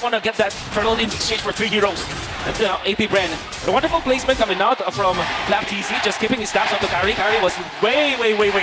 want to get that turtle in exchange for 3 heroes. And AP Bren. A wonderful placement coming out from Flap TC, just keeping his stabs onto Kyrie. Kyrie was way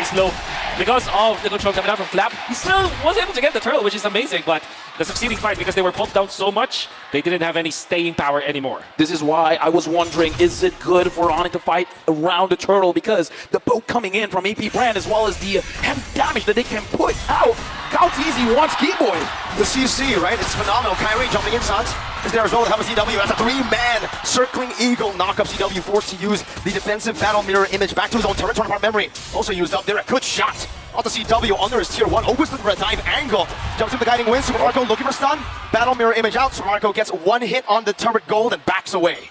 slow because of the control coming out from Flap. He still was able to get the turtle, which is amazing, but the succeeding fight, because they were pulled down so much, they didn't have any staying power anymore. This is why I was wondering, is it good for Onyx to fight around the turtle? Because the poke coming in from AP Brand, as well as the heavy damage that they can put out. Calteezy wants Keyboy. The CC, right? It's phenomenal. Kyrie jumping in, Suns is there as well to help CW as a 3-man circling Eagle knock up CW, forced to use the defensive battle mirror image back to his own turret. Turn apart memory also used up there. A good shot on the CW under his tier 1. Opens for a dive angle. Jumps in the guiding wind. Super Marco looking for stun. Battle mirror image out. Super Marco gets 1 hit on the turret gold and backs away.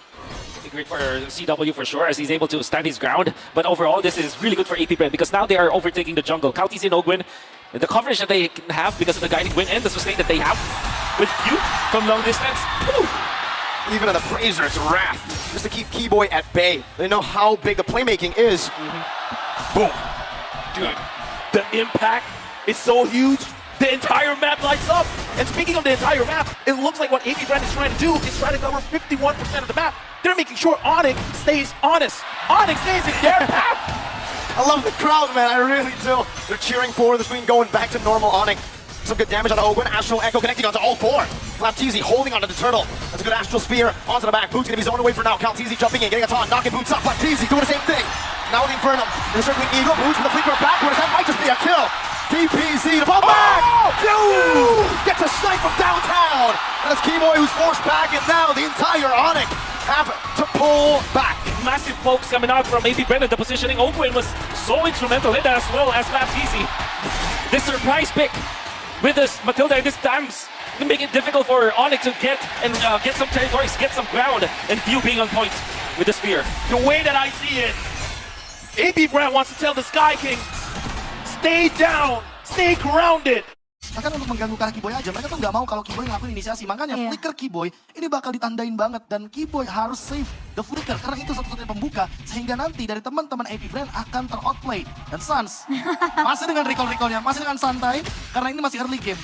Great for CW for sure, as he's able to stand his ground. But overall, this is really good for AP Brand because now they are overtaking the jungle. Calteezy and Ogwin, the coverage that they can have because of the guiding wind and the sustain that they have with you from long distance. Woo! Even in the Brazer's wrath, just to keep Keyboy at bay. They know how big the playmaking is. Boom. Dude, the impact is so huge. The entire map lights up. And speaking of the entire map, it looks like what AP Brand is trying to do is try to cover 51% of the map. They're making sure Onyx stays honest. Onyx stays in their path. I love the crowd, man. I really do. They're cheering for the screen going back to normal Onyx. Some good damage on the Ogwin. Astral Echo connecting onto all 4. Flapteezy holding onto the turtle. That's a good Astral Spear onto the back. Boots gonna be zoned away for now. Calteezy jumping in, getting a taunt, knocking Boots up. Flapteezy doing the same thing. Now with Infernum. They're circling Eagle. Boots with the fleeper backwards. That might just be a kill. DPZ to fall back! Dude! Gets a snipe from downtown! And it's Keyboy who's forced back, and now the entire Onyx have to pull back. Massive pokes coming out from AP Brand. The positioning Ogwin was so instrumental in that, as well as Flapteezy. This surprise pick with this Matilda and this Dams can make it difficult for Onyx to get some territories, get some ground, and View being on point with the spear. The way that I see it, AP Brand wants to tell the Sky King, stay down, stay grounded. Bahkan untuk mengganggu kalah Keyboy aja, mereka tuh nggak mau kalau Keyboy ngelakuin inisiasi. Makanya flicker Keyboy ini bakal ditandain banget, dan Keyboy harus save the flicker karena itu satu-satunya pembuka, sehingga nanti dari teman-teman AP Brand akan teroutplay. Dan Suns masih dengan recall-recallnya, masih dengan santai karena ini masih early game.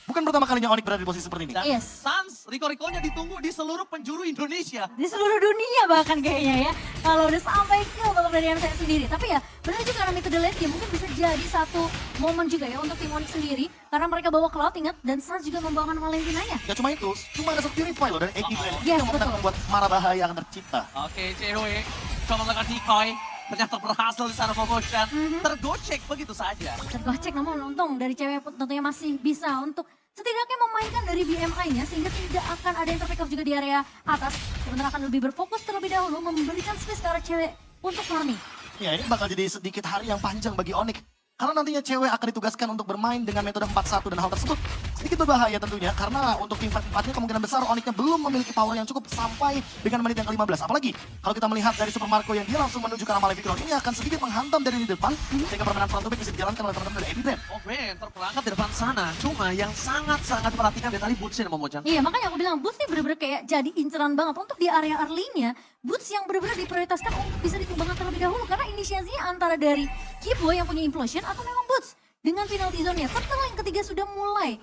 Bukan pertama kalinya Onyx berada di posisi seperti ini. Yes. Suns, recall-recallnya ditunggu di seluruh penjuru Indonesia. Di seluruh dunia bahkan kayaknya ya. Kalau udah sampai kill tetap dari MSI sendiri. Tapi ya benar juga karena metode late game mungkin bisa jadi satu momen juga ya untuk tim Onyx sendiri. Karena mereka bawa Cloud, ingat, dan Suns juga membawakan Valentinanya. Gak cuma itu, cuma ada Purify loh dari AP Brand. Yes, Itu betul. membuat mara bahaya akan tercipta. Oke, CHW coba melakukan decoy. Ternyata berhasil di sana motion. Tergocek begitu saja. Tergocek, namun untung dari cewek tentunya masih bisa untuk setidaknya memainkan dari BMI-nya sehingga tidak akan ada yang terpick off juga di area atas. Sebenarnya akan lebih berfokus terlebih dahulu memberikan space ke arah cewek untuk farming. Ya, ini bakal jadi sedikit hari yang panjang bagi Onyx. Karena nantinya cewek akan ditugaskan untuk bermain dengan metode 4-1 dan hal tersebut sedikit berbahaya tentunya. Karena untuk tim fight-nya kemungkinan besar Onyxnya belum memiliki power yang cukup sampai dengan menit yang ke-15. Apalagi kalau kita melihat dari Super Marco yang dia langsung menuju ke arah Maleficron, ini akan sedikit menghantam dari di depan sehingga permainan front to back bisa dijalankan oleh teman-teman dari AP Brand. Oh man, terperangkap di depan sana. Cuma yang sangat-sangat diperhatikan dari tadi Butsin Momocan. Iya, makanya aku bilang Boots nih bener-bener kayak jadi inceran banget untuk di area early-nya. Boots yang benar-benar diprioritaskan untuk bisa dikembangkan terlebih dahulu karena inisiasinya antara dari Keyboy yang punya implosion atau memang Boots dengan penalty zone-nya. Setelah yang ketiga sudah mulai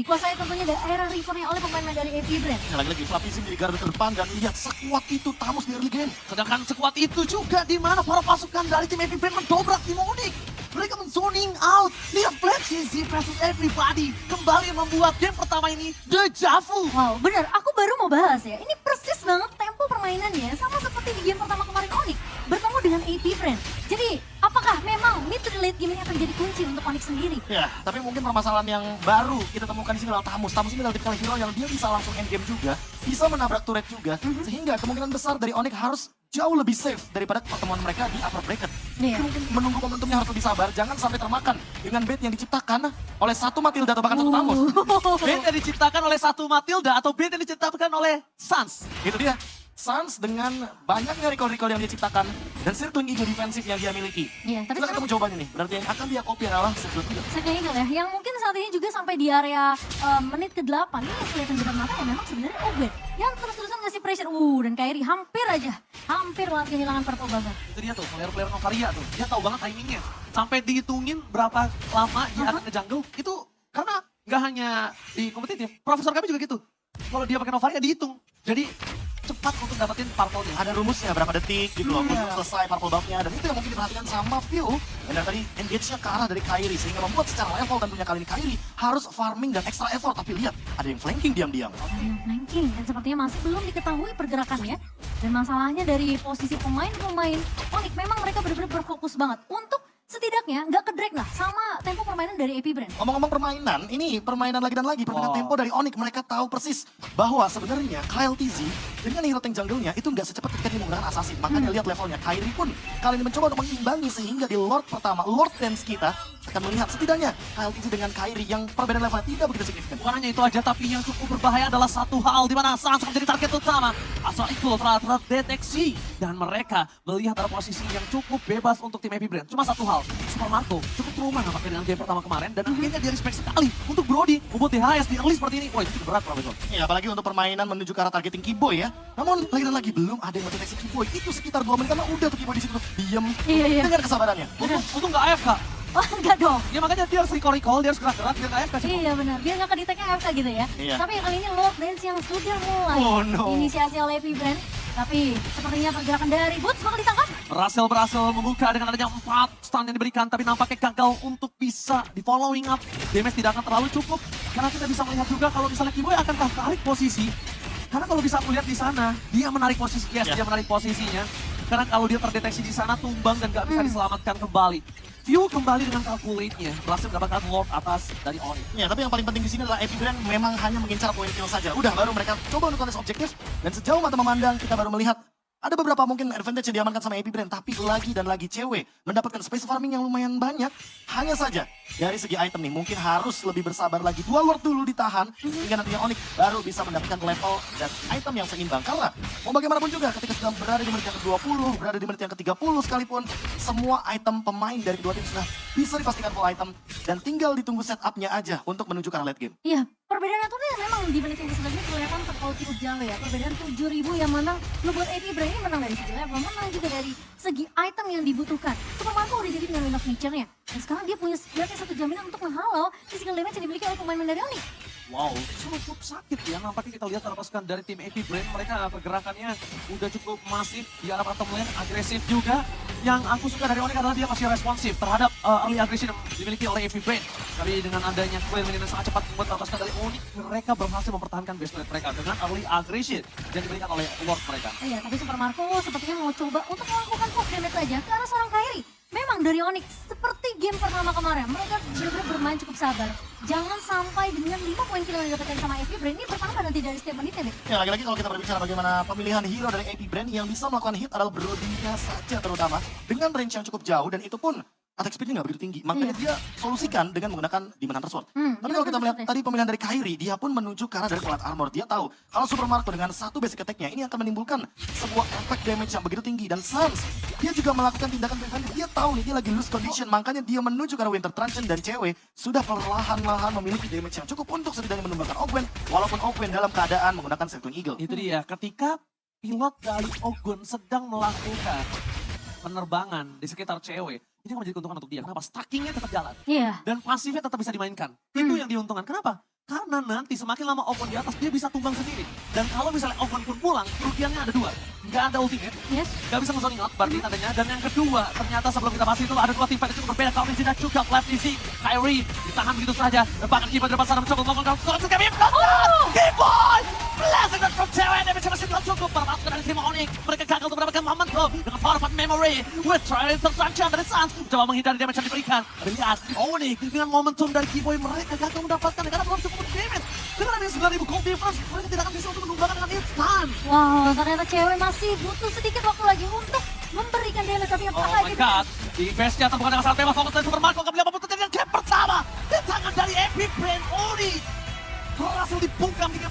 dikuasai tentunya daerah rivernya oleh pemain dari AP Brand. Nah, lagi-lagi Flapteezy menjadi garda terdepan dan lihat sekuat itu Tamus di early game. Sedangkan sekuat itu juga di mana para pasukan dari tim AP Brand mendobrak tim Onyx. Mereka men-zoning out. Lihat Flapteezy versus everybody. Kembali membuat game pertama ini deja vu. Wow, benar. Aku baru mau bahas ya. Ini persis banget tempo permainannya sama seperti di game pertama kemarin Onyx bertemu dengan AP Brand. Jadi, apakah memang mid to the late game ini akan jadi kunci untuk Onyx sendiri? Ya, tapi mungkin permasalahan yang baru kita temukan di sini adalah Tamus. Tamus ini adalah tipikal hero yang dia bisa langsung end game juga, bisa menabrak turret juga, sehingga kemungkinan besar dari Onyx harus jauh lebih safe daripada pertemuan mereka di upper bracket. Iya. Mungkin menunggu momentumnya harus lebih sabar, jangan sampai termakan dengan bait yang diciptakan oleh satu Matilda atau bahkan satu Tamus. Bait yang diciptakan oleh satu Matilda atau bait yang diciptakan oleh Suns. Itu dia. Suns dengan banyaknya recall-recall yang dia ciptakan dan circling eagle defensif yang dia miliki. Iya, tapi Kita ketemu jawabannya nih. Berarti yang akan dia copy adalah circling eagle. Second Eagle ya, yang mungkin saat ini juga sampai di area menit ke-8 ini yang kelihatan depan mata ya memang sebenarnya Ogwin yang terus-terusan ngasih pressure. Dan Kyrie hampir banget kehilangan purple buzzer. Itu dia tuh, player-player Novaria tuh. Dia tahu banget timingnya. Sampai dihitungin berapa lama dia akan ke jungle. Itu karena nggak hanya di kompetitif, profesor kami juga gitu. kalau dia pakai Novaria dihitung. Jadi cepat untuk dapetin purple-nya. Ada rumusnya berapa detik gitu loh, Iya. untuk selesai purple buff-nya. Dan itu yang mungkin diperhatikan sama View. Dan dari tadi engage-nya ke arah dari Kairi. Sehingga membuat secara level tentunya kali ini Kairi harus farming dan extra effort. Tapi lihat, ada yang flanking diam-diam. Ada yang flanking dan sepertinya masih belum diketahui pergerakannya. Dan masalahnya dari posisi pemain-pemain Onyx memang mereka benar-benar berfokus banget untuk setidaknya nggak ke-drag lah sama tempo permainan dari AP Brand. Ngomong-ngomong permainan, ini permainan lagi dan lagi. Permainan tempo dari Onyx. Mereka tahu persis bahwa sebenarnya Kyle TZ dengan hero tank jungle-nya itu nggak secepat ketika dia menggunakan assassin. Makanya lihat levelnya. Kairi pun kali ini mencoba untuk mengimbangi sehingga di Lord pertama, Lord Dance kita akan melihat setidaknya Kyle TZ dengan Kairi yang perbedaan levelnya tidak begitu signifikan. Bukan hanya itu aja, tapi yang cukup berbahaya adalah satu hal di mana Sans menjadi target utama. Asal itu telah terdeteksi dan mereka melihat ada posisi yang cukup bebas untuk tim AP Brand. Cuma satu hal, Super Marco cukup trauma nampaknya dengan game pertama kemarin dan akhirnya dia respect sekali untuk Brody membuat DHS di early seperti ini. Wah, itu cukup berat Profesor. Ya, apalagi untuk permainan menuju ke arah targeting Keyboy ya. Namun lagi dan lagi belum ada yang mendeteksi Keyboy. Itu sekitar 2 menit karena udah tuh Keyboy di situ diem Iya. dengan kesabarannya. Untung nggak AFK. Oh enggak dong. Ya makanya dia harus recall, dia harus gerak-gerak, dia nggak AFK sih. Iya benar, biar nggak kedeteknya AFK gitu ya. Iya. Tapi kali ini Lord Dance yang sudah mulai Oh, no. inisiasi oleh AP Brand. Tapi sepertinya pergerakan dari Boots bakal ditangkap. Russell berhasil membuka dengan adanya 4 stun yang diberikan, tapi nampaknya gagal untuk bisa di following up. Damage tidak akan terlalu cukup, karena kita bisa melihat juga kalau misalnya Keyboy akan tarik posisi. Karena kalau bisa melihat di sana, dia menarik posisi, dia menarik posisinya. Karena kalau dia terdeteksi di sana, tumbang dan gak bisa diselamatkan kembali. View kembali dengan calculate-nya, berhasil mendapatkan Lord atas dari Onyx. Ya, tapi yang paling penting di sini adalah AP Brand memang hanya mengincar poin kill saja. Udah, baru mereka coba untuk kontes objektif. Dan sejauh mata memandang, kita baru melihat ada beberapa mungkin advantage yang diamankan sama AP Brand. Tapi lagi dan lagi cewek mendapatkan space farming yang lumayan banyak. Hanya saja, dari segi item nih, mungkin harus lebih bersabar lagi. 2 Lord dulu ditahan, hingga nantinya Onyx baru bisa mendapatkan level dan item yang seimbang. Karena, mau bagaimanapun juga, ketika sudah berada di menit yang ke-20, berada di menit yang ke-30 sekalipun, semua item pemain dari dua tim sudah bisa dipastikan full item. Dan tinggal ditunggu setup-nya aja untuk menuju ke arah late game. Iya, perbedaan itu memang di menit yang ke-11 ini kelihatan terlalu cukup jauh ya. Perbedaan 7.000 yang menang, ngebuat AP Brand ini menang dari segi level, menang juga dari segi item yang dibutuhkan. Super Marco udah jadi dengan enough nature-nya. Dan sekarang dia punya setidaknya satu jaminan untuk menghalau physical damage yang dimiliki oleh pemain-pemain dari Onyx. Wow, cukup sakit ya. Nampaknya kita lihat terlepaskan dari tim AP Brand. Mereka pergerakannya udah cukup masif di arah bottom lane, agresif juga. Yang aku suka dari Onyx adalah dia masih responsif terhadap early aggression yang dimiliki oleh AP Brand. Tapi dengan adanya clear yang sangat cepat membuat terlepaskan dari Onyx, mereka berhasil mempertahankan base rate mereka dengan early aggression yang diberikan oleh Lord mereka. Iya, tapi Super Marco sepertinya mau coba untuk melakukan push damage saja ke arah seorang Kairi. Memang dari Onyx, seperti game pertama kemarin, mereka benar-benar bermain cukup sabar. Jangan sampai dengan 5 poin kill yang didapatkan sama AP Brand ini bertambah nanti dari setiap menitnya deh. Ya, lagi-lagi kalau kita berbicara bagaimana pemilihan hero dari AP Brand yang bisa melakukan hit adalah Brody-nya saja terutama. Dengan range yang cukup jauh dan itu pun attack speed-nya nggak begitu tinggi. Makanya dia solusikan dengan menggunakan Demon Hunter Sword. Tapi kalau kita melihat tadi pemilihan dari Kairi, dia pun menuju ke arah dari Plate Armor. Dia tahu kalau Super Marco dengan satu basic attack-nya ini akan menimbulkan sebuah efek damage yang begitu tinggi. Dan Sans, dia juga melakukan tindakan preventif. Dia tahu nih dia lagi lose condition, makanya dia menuju ke arah Winter Truncheon dan cewek sudah perlahan-lahan memiliki damage yang cukup untuk setidaknya menumbangkan Ogwen. Walaupun Ogwen dalam keadaan menggunakan Circling Eagle. Itu dia, ketika pilot dari Ogun sedang melakukan penerbangan di sekitar cewek, ini akan menjadi keuntungan untuk dia. Kenapa? Stackingnya tetap jalan. Iya. Dan pasifnya tetap bisa dimainkan. Itu yang diuntungkan. Kenapa? Karena nanti semakin lama Ogun di atas, dia bisa tumbang sendiri. Dan kalau misalnya Ogun pun pulang, kerugiannya ada 2. Nggak ada ultimate, Yes. nggak bisa nge-zoning out berarti tandanya. Dan yang kedua, ternyata sebelum kita bahas itu ada 2 tim fight yang cukup berbeda. Kalau tidak juga Left DC, Kyrie ditahan begitu saja. Dan bahkan Keyboy di depan sana mencoba melakukan skor kami Keyboy! Blessing from cewek, damage masih belum cukup. Bermasuk dari tim Onyx, mereka gagal untuk mendapatkan momentum dengan power of memory. With trial interception dari Sans, mencoba menghindari damage yang diberikan. Lihat, Onyx dengan momentum dari Keyboy, mereka gagal mendapatkan karena belum cukup damage. Dengan adanya 9.000 gold difference, mereka tidak akan bisa untuk menumbangkan dengan instan. Wow, ternyata cewek masih butuh sedikit waktu lagi untuk memberikan damage. Tapi Oh apakah my god, di base-nya terbuka dengan sangat bebas. Fokus dari Super Marco, kembali membutuhkan dengan game pertama. Di tangan dari AP Brand Onyx berhasil dibungkam di game